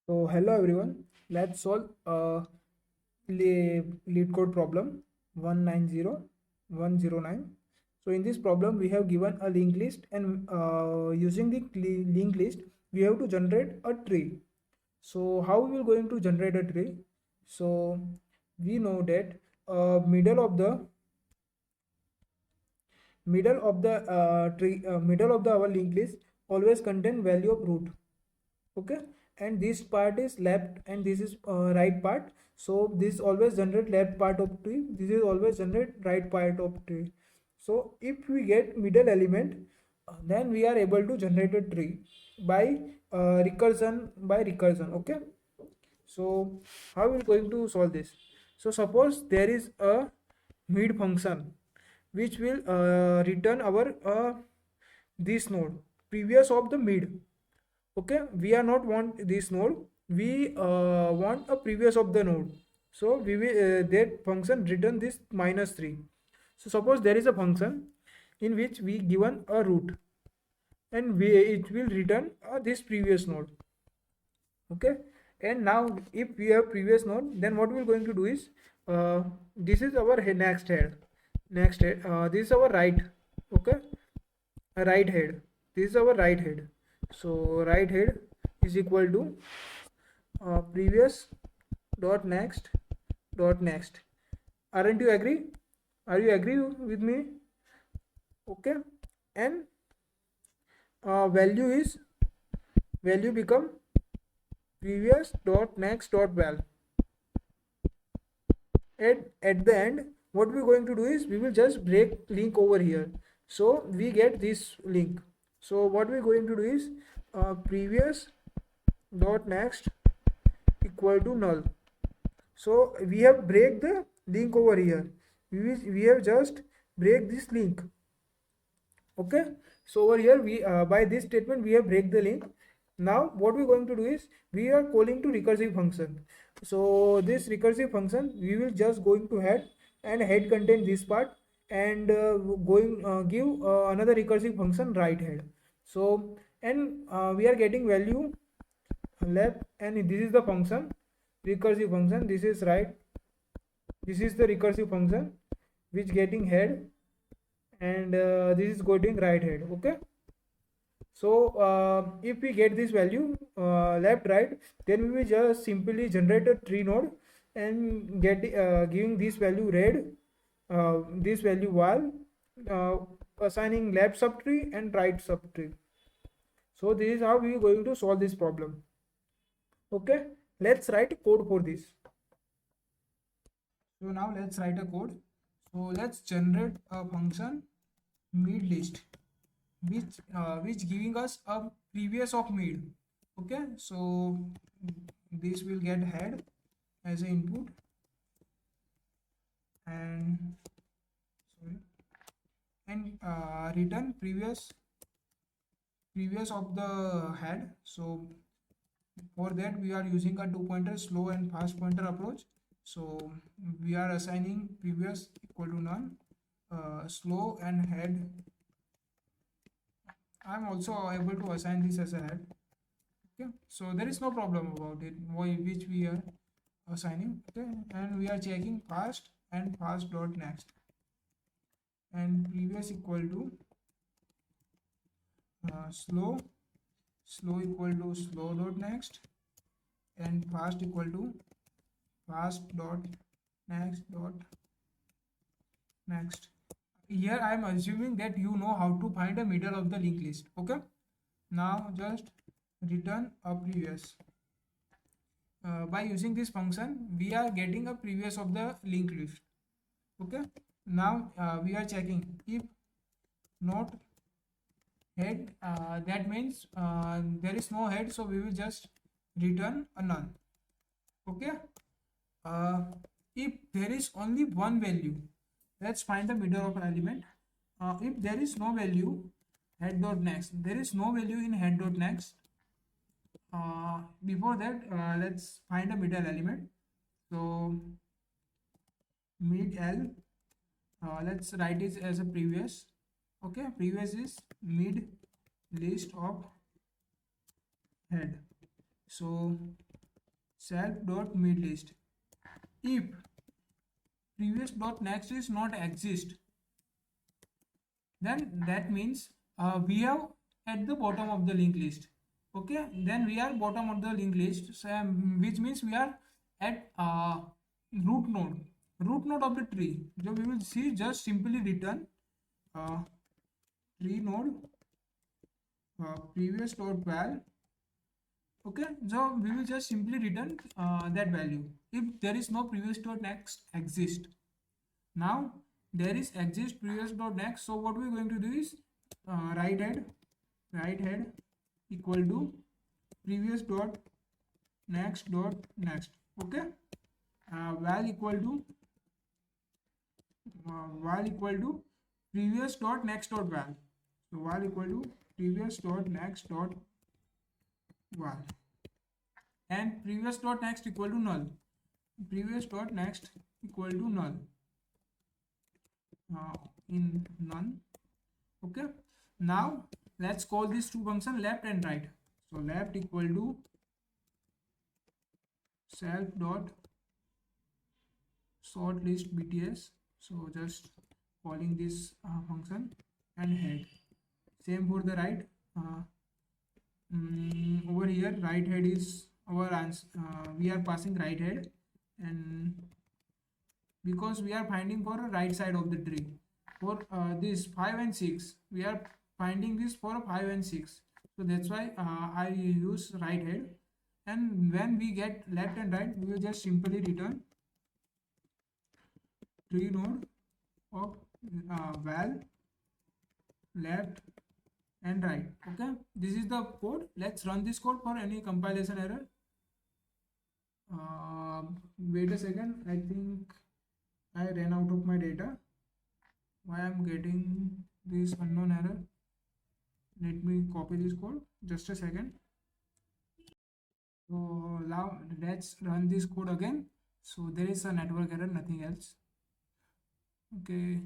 So hello everyone, let's solve lead code problem 190109. So in this problem we have given a linked list, and using the linked list we have to generate a tree. So how we will going to generate a tree? So we know that middle of the our linked list always contain value of root. Okay, and this part is left and this is right part, so this always generate left part of tree, this is always generate right part of tree. So if we get middle element, then we are able to generate a tree by recursion. Okay, so how we are going to solve this? So suppose there is a mid function which will return our this node previous of the mid. Okay, we are not want this node, we want a previous of the node. So we will that function return this -3. So suppose there is a function in which we given a root, and it will return this previous node. Okay, and now if we have previous node, then what we're going to do is this is our next head, this is our right. Okay, a right head, this is our right head. So right head is equal to previous dot next. Aren't you agree? Are you agree with me? Okay, and value become previous dot next dot val. And at the end, what we're going to do is we will just break link over here, so we get this link. So what we're going to do is previous dot next equal to null. So we have break the link over here, we have just break this link. Okay, so over here we by this statement we have break the link. Now what we're going to do is we are calling to recursive function. So this recursive function we will just going to head, and head contain this part, and going give another recursive function right head. So and we are getting value left, and this is the function recursive function, this is right, this is the recursive function which getting head, and this is getting right head. Okay, so if we get this value left right, then we will just simply generate a tree node and get giving this value red, this value val, uh, assigning left subtree and right subtree. So this is how we are going to solve this problem. Okay, let's write code for this. So now let's write a code. So let's generate a function mid list, which giving us a previous of mid. Okay, so this will get head as an input, and sorry, and return previous of the head. So for that we are using a two pointer slow and fast pointer approach. So we are assigning previous equal to none, slow and head. I'm also able to assign this as a head. Okay, so there is no problem about it, which we are assigning. Okay, and we are checking fast and fast dot next, and previous equal to slow equal to slow dot next, and fast equal to fast dot next. Here I am assuming that you know how to find a middle of the linked list. Okay, now just return a previous. By using this function we are getting a previous of the linked list. Okay, now we are checking if not head, that means there is no head, so we will just return a null. Okay, uh, if there is only one value, let's find the middle of an element. If there is no value, head dot next, there is no value in head dot next. Before that, let's find a middle element. So mid L, let's write it as a previous. Okay, previous is mid list of head. So self dot mid list. If previous dot next is not exist, then that means we have at the bottom of the linked list. Okay, then we are bottom of the linked list, so, which means we are at root node of the tree. So we will see, just simply return uh, tree node previous dot val. Okay, so we will just simply return that value if there is no previous dot next exist. Now there is exist previous dot next, so what we are going to do is right head equal to previous dot next. Okay, val equal to previous dot next dot val. So val equal to previous dot next dot val, and previous dot next equal to null. Previous dot next equal to null in none. Okay, now let's call these two function left and right. So left equal to self dot sort list bts. So just calling this function, and head same for the right. Over here right head is our answer. We are passing right head, and because we are finding for a right side of the tree for this 5 and 6, we are finding this for 5 and 6, so that's why I use right head. And when we get left and right, we will just simply return tree node of val left and right. Okay, this is the code. Let's run this code for any compilation error. Wait a second, I think I ran out of my data. Why I'm getting this unknown error? Let me copy this code, just a second. So now let's run this code again. So there is a network error, nothing else. Okay,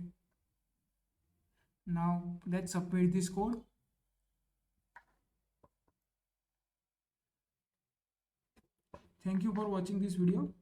now let's submit this code. Thank you for watching this video.